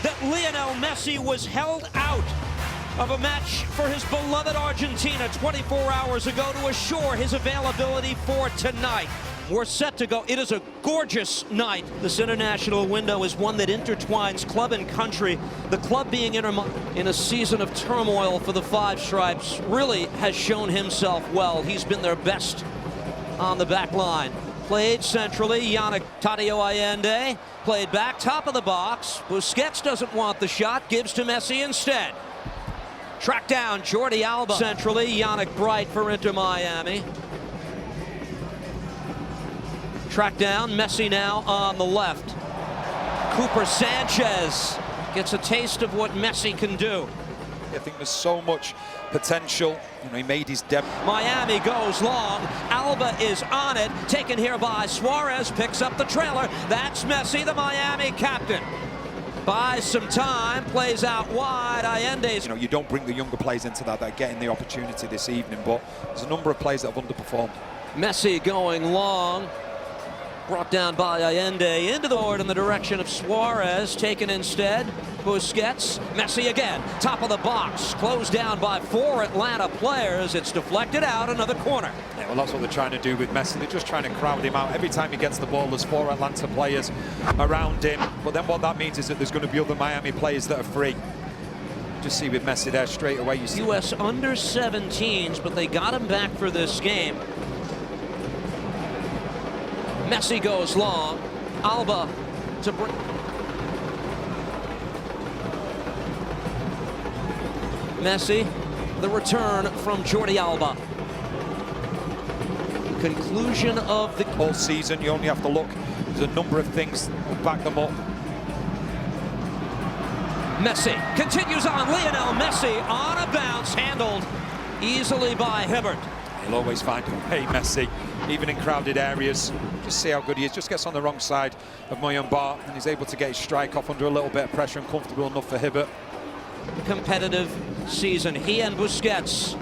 that Lionel Messi was held out of a match for his beloved Argentina 24 hours ago to assure his availability for tonight. We're set to go. It is a gorgeous night. This international window is one that intertwines club and country. The club being in a season of turmoil for the Five Stripes really has shown himself well. He's been their best on the back line. Played centrally, Yannick Tadio Allende. Played back, top of the box. Busquets doesn't want the shot, gives to Messi instead. Tracked down, Jordi Alba. Centrally, Yannick Bright for Inter Miami. Tracked down, Messi now on the left. Cooper Sanchez gets a taste of what Messi can do. I think there's so much potential. You know, he made his debut. Miami goes long. Alba is on it. Taken here by Suarez. Picks up the trailer. That's Messi, the Miami captain. Buys some time. Plays out wide. Allende's. You know, you don't bring the younger players into that are getting the opportunity this evening, but there's a number of players that have underperformed. Messi going long. Brought down by Allende into the board in the direction of Suarez. Taken instead. Busquets. Messi again. Top of the box. Closed down by 4 Atlanta players. It's deflected out. Another corner. Yeah, well, that's what they're trying to do with Messi. They're just trying to crowd him out. Every time he gets the ball, there's 4 Atlanta players around him. But then what that means is that there's going to be other Miami players that are free. Just see with Messi there straight away. You see U.S. under 17s, but they got him back for this game. Messi goes long. Alba to bring. Messi, the return from Jordi Alba. Conclusion of the whole season. You only have to look. There's a number of things that back them up. Messi continues on. Lionel Messi on a bounce, handled easily by Hibbert. He'll always find a way, Messi, even in crowded areas. Just see how good he is. Just gets on the wrong side of Moyambar, and he's able to get his strike off under a little bit of pressure and comfortable enough for Hibbert. Competitive season. He and Busquets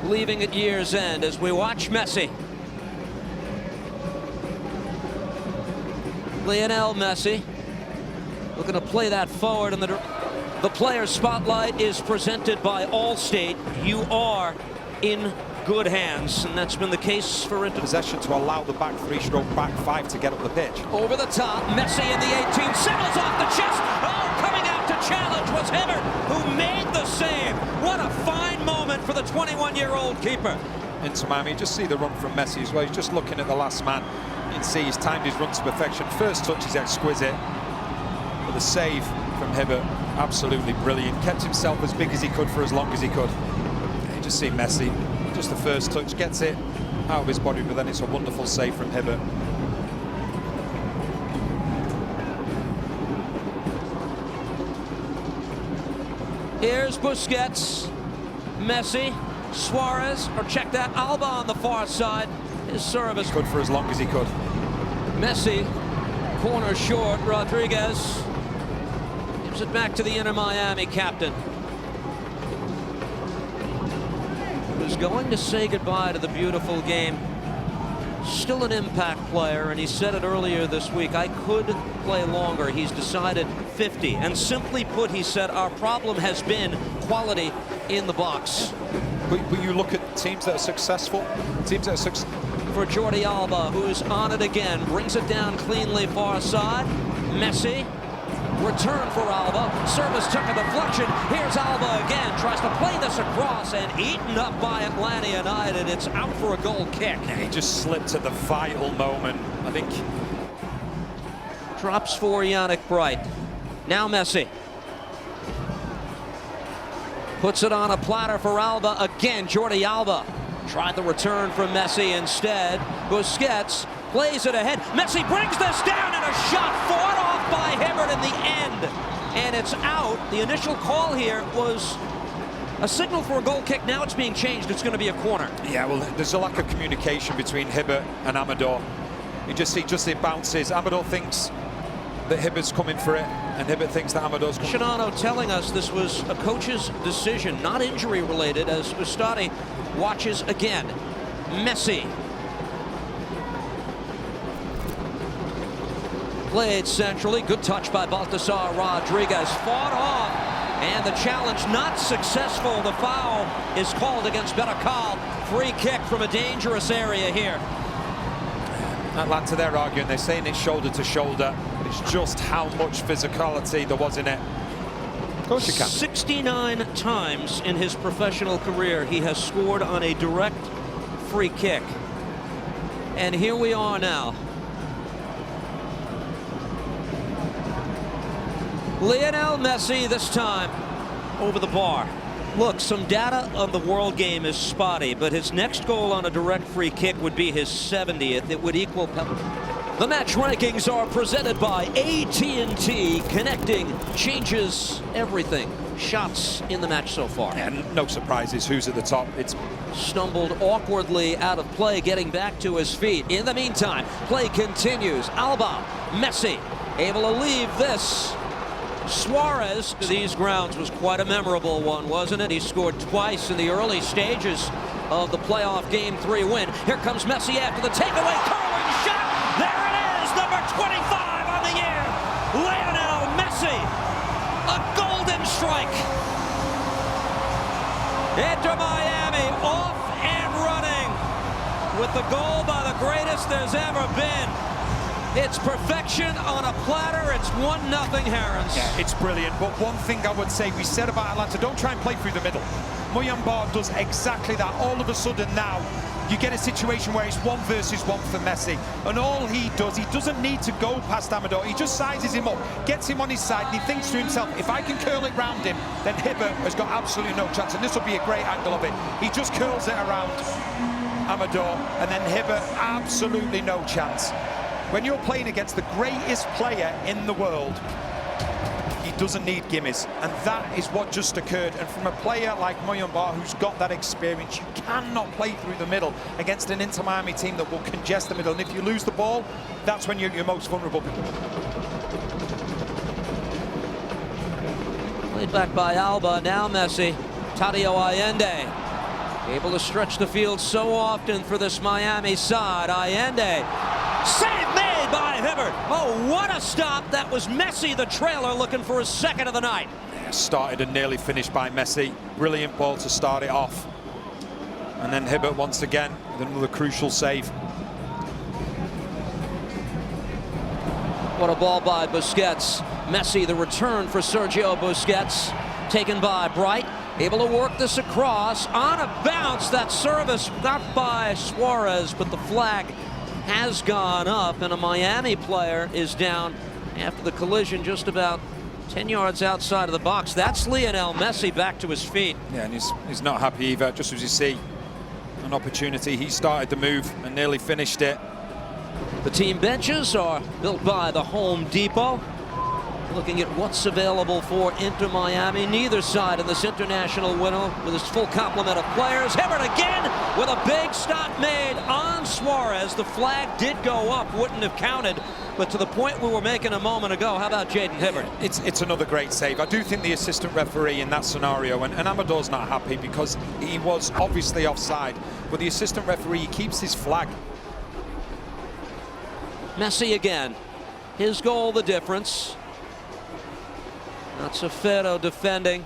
leaving at year's end as we watch Messi. Lionel Messi looking to play that forward, and the player spotlight is presented by Allstate. You are in good hands, and that's been the case for Inter. Possession to allow the back 3/back 5 to get up the pitch. Over the top, Messi in the 18, settles off the chest. Oh, coming out to challenge was Hibbert, who made the save. What a fine moment for the 21-year-old keeper. Into Miami, just see the run from Messi as well. He's just looking at the last man. You can see he's timed his run to perfection. First touch is exquisite, but the save from Hibbert, absolutely brilliant. Kept himself as big as he could for as long as he could. You just see Messi. Just the first touch, gets it out of his body, but then it's a wonderful save from Hibbert. Here's Busquets, Messi, Suarez, or check that, Alba on the far side. His service. Good for as long as he could. Messi, corner short, Rodriguez gives it back to the Inter Miami captain. Was going to say goodbye to the beautiful game. Still an impact player, and he said it earlier this week, I could play longer. He's decided 50. And simply put, he said, our problem has been quality in the box. But you look at teams that are successful, teams that are successful. For Jordi Alba, who's on it again, brings it down cleanly far side. Messi. Return for Alba. Service took a deflection. Here's Alba again. Tries to play this across and eaten up by Atlanta United. It's out for a goal kick. Yeah, he just slipped at the vital moment, I think. Drops for Yannick Bright. Now Messi. Puts it on a platter for Alba. Again, Jordi Alba. Tried the return from Messi instead. Busquets plays it ahead. Messi brings this down, and a shot fought off by Hibbert in the end. And it's out. The initial call here was a signal for a goal kick. Now it's being changed. It's going to be a corner. Yeah, well, there's a lack of communication between Hibbert and Amador. You just see it bounces. Amador thinks that Hibbert's coming for it, and Hibbert thinks that Amador's coming. Shinano telling us this was a coach's decision, not injury related, as Ustadi watches again. Messi played centrally. Good touch by Baltasar Rodriguez. Fought off, and the challenge not successful. The foul is called against Berakal. Free kick from a dangerous area here. Atlanta, they're arguing, they're saying it's shoulder to shoulder. It's just how much physicality there was in it. Of course you can. 69 times in his professional career he has scored on a direct free kick. And here we are now. Lionel Messi this time over the bar. Look, some data on the world game is spotty, but his next goal on a direct free kick would be his 70th. It would equal... The match rankings are presented by AT&T. Connecting changes everything. Shots in the match so far. And no surprises who's at the top. It's stumbled awkwardly out of play, getting back to his feet. In the meantime, play continues. Alba, Messi, able to leave this. Suarez to these grounds was quite a memorable one, wasn't it? He scored twice in the early stages of the playoff Game 3 win. Here comes Messi after the takeaway, curling shot. There it is, number 25 on the year, Lionel Messi. A golden strike. Inter Miami off and running with the goal by the greatest there's ever been. It's perfection on a platter. It's 1-0 Herons. Yeah, it's brilliant. But one thing I would say, we said about Atlanta, don't try and play through the middle. Muyambar does exactly that. All of a sudden now, you get a situation where it's 1 versus 1 for Messi. And all he does, he doesn't need to go past Amador. He just sizes him up, gets him on his side, and he thinks to himself, if I can curl it round him, then Hibbert has got absolutely no chance. And this will be a great angle of it. He just curls it around Amador, and then Hibbert, absolutely no chance. When you're playing against the greatest player in the world, he doesn't need gimmies, and that is what just occurred. And from a player like Muyambar, who's got that experience, you cannot play through the middle against an Inter Miami team that will congest the middle. And if you lose the ball, that's when you're most vulnerable. Played back by Alba, now Messi. Tadio Allende able to stretch the field so often for this Miami side. Allende. Save made by Hibbert. Oh, what a stop. That was Messi, the trailer, looking for his second of the night. Started and nearly finished by Messi. Brilliant ball to start it off. And then Hibbert once again with another crucial save. What a ball by Busquets. Messi, the return for Sergio Busquets. Taken by Bright. Able to work this across. On a bounce. That service got by Suarez, but the flag has gone up, and a Miami player is down after the collision just about 10 yards outside of the box. That's Lionel Messi back to his feet. Yeah, and he's not happy either. Just as you see an opportunity, he started the move and nearly finished it. The team benches are built by the Home Depot. Looking at what's available for Inter Miami. Neither side in this international window with its full complement of players. Hibbert again with a big stop made on Suarez. The flag did go up, wouldn't have counted. But to the point we were making a moment ago, how about Jaden Hibbert? It's another great save. I do think the assistant referee in that scenario, and Amador's not happy because he was obviously offside, but the assistant referee keeps his flag. Messi again. His goal, the difference. That's Ferro defending.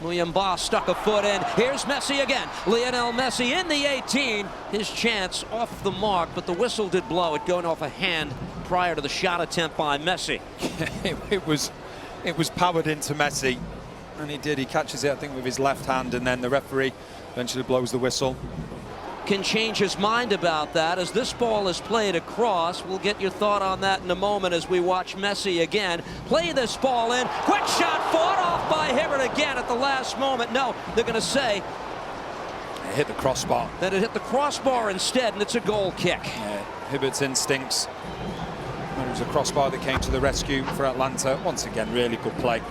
Muyambar stuck a foot in. Here's Messi again. Lionel Messi in the 18. His chance off the mark, but the whistle did blow it, going off a hand prior to the shot attempt by Messi. it was powered into Messi, and he catches it, I think, with his left hand, and then the referee eventually blows the whistle. Can change his mind about that as this ball is played across. We'll get your thought on that in a moment as we watch Messi again play this ball in. Quick shot fought off by Hibbert again at the last moment. No, they're going to say it hit the crossbar. That it hit the crossbar instead, and it's a goal kick. Yeah, Hibbert's instincts. It was a crossbar that came to the rescue for Atlanta. Once again, really good play.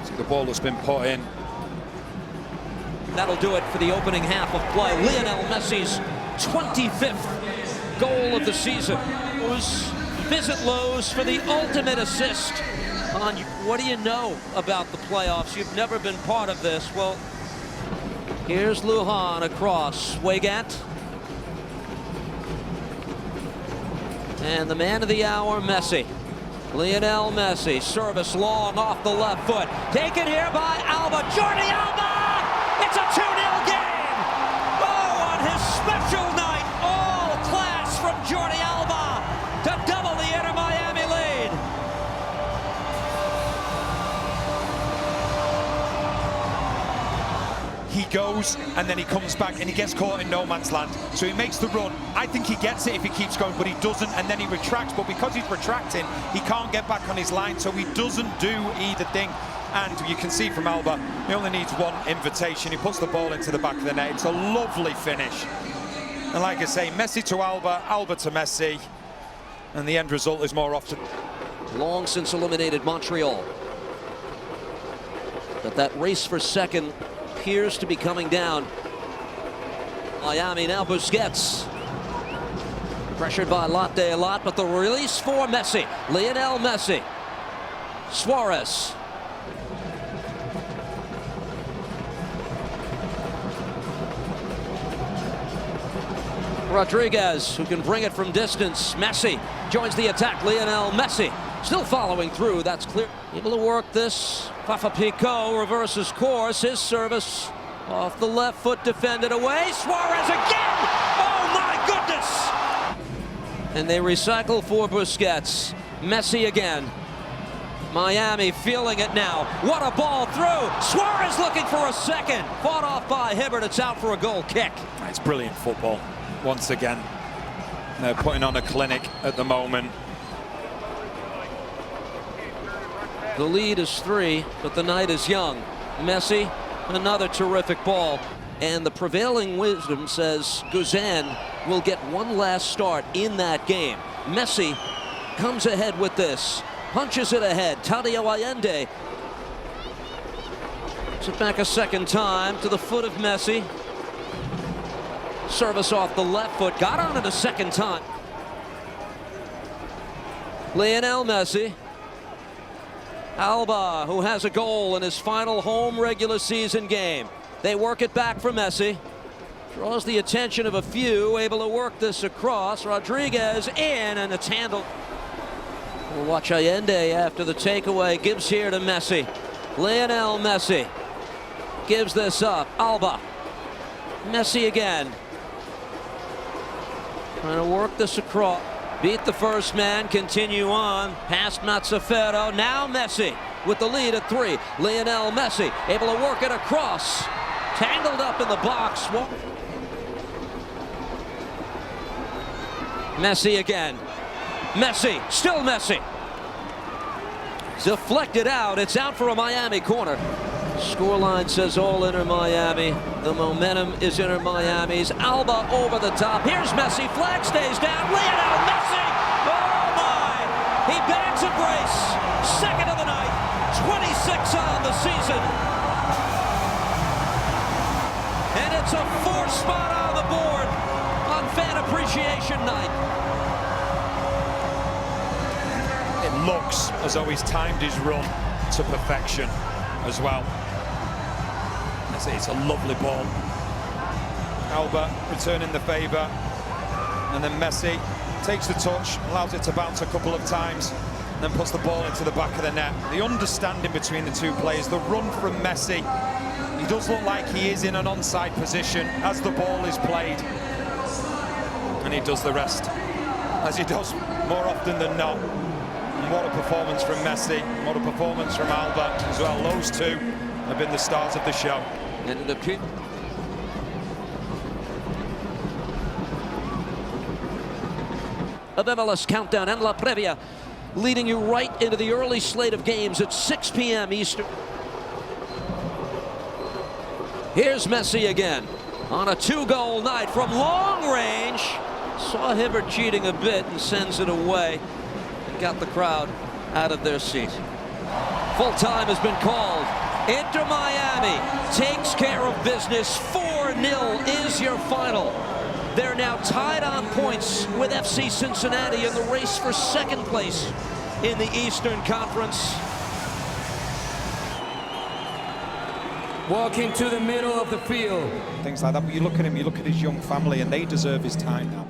See the ball that's been put in. That'll do it for the opening half of play. Lionel Messi's 25th goal of the season. Visit Lowe's for the ultimate assist on what do you know about the playoffs? You've never been part of this. Well, here's Lujan across. Weigand. And the man of the hour, Messi. Lionel Messi, service long off the left foot. Taken here by Alba. Jordi Alba! It's a 2-0 game! Oh, on his special night, all class from Jordi Alba to double the Inter Miami lead. He goes and then he comes back and he gets caught in no man's land. So he makes the run. I think he gets it if he keeps going, but he doesn't, and then he retracts. But because he's retracting, he can't get back on his line, so he doesn't do either thing. And you can see from Alba, he only needs one invitation. He puts the ball into the back of the net. It's a lovely finish. And like I say, Messi to Alba, Alba to Messi. And the end result is more often. Long since eliminated Montreal. But that race for second appears to be coming down. Miami now, Busquets. Pressured by Latte a lot, but the release for Messi. Lionel Messi. Suarez. Rodriguez, who can bring it from distance. Messi joins the attack. Lionel Messi still following through. That's clear. Able to work this. Fafa Picault reverses course. His service off the left foot, defended away. Suarez again! Oh my goodness! And they recycle for Busquets. Messi again. Miami feeling it now. What a ball through! Suarez looking for a second. Fought off by Hibbert. It's out for a goal kick. It's brilliant football. Once again, they're putting on a clinic at the moment. The lead is 3, but the night is young. Messi, another terrific ball. And the prevailing wisdom says Guzan will get one last start in that game. Messi comes ahead with this. Punches it ahead. Tadio Allende. Puts it back a second time to the foot of Messi. Service off the left foot. Got on it a second time. Lionel Messi. Alba, who has a goal in his final home regular season game. They work it back for Messi. Draws the attention of a few, able to work this across. Rodriguez in, and it's handled. We'll watch Allende after the takeaway. Gives here to Messi. Lionel Messi gives this up. Alba. Messi again. Trying to work this across. Beat the first man, continue on. Past Mazzaferro, now Messi with the lead at 3. Lionel Messi able to work it across. Tangled up in the box. Messi again. Messi, still Messi. Deflected out, it's out for a Miami corner. Scoreline says all Inter Miami. The momentum is Inter Miami's. Alba over the top. Here's Messi. Flag stays down. Lionel Messi. Oh my! He bags a brace. Second of the night. 26 on the season. And it's a 4-spot on the board on Fan Appreciation Night. It looks as though he's timed his run to perfection as well. It's a lovely ball. Alba returning the favour, and then Messi takes the touch, allows it to bounce a couple of times, and then puts the ball into the back of the net. The understanding between the two players, the run from Messi, he does look like he is in an onside position as the ball is played, and he does the rest, as he does more often than not. And what a performance from Messi, what a performance from Alba as well. Those two have been the stars of the show. And it appears of MLS Countdown and La Previa, leading you right into the early slate of games at 6 p.m. Eastern. Here's Messi again on a 2-goal night from long range. Saw Hibbert cheating a bit and sends it away and got the crowd out of their seat. Full time has been called. Inter Miami takes care of business. 4-0 is your final. They're now tied on points with FC Cincinnati in the race for second place in the Eastern Conference. Walking to the middle of the field. Things like that, but you look at him, you look at his young family, and they deserve his time now.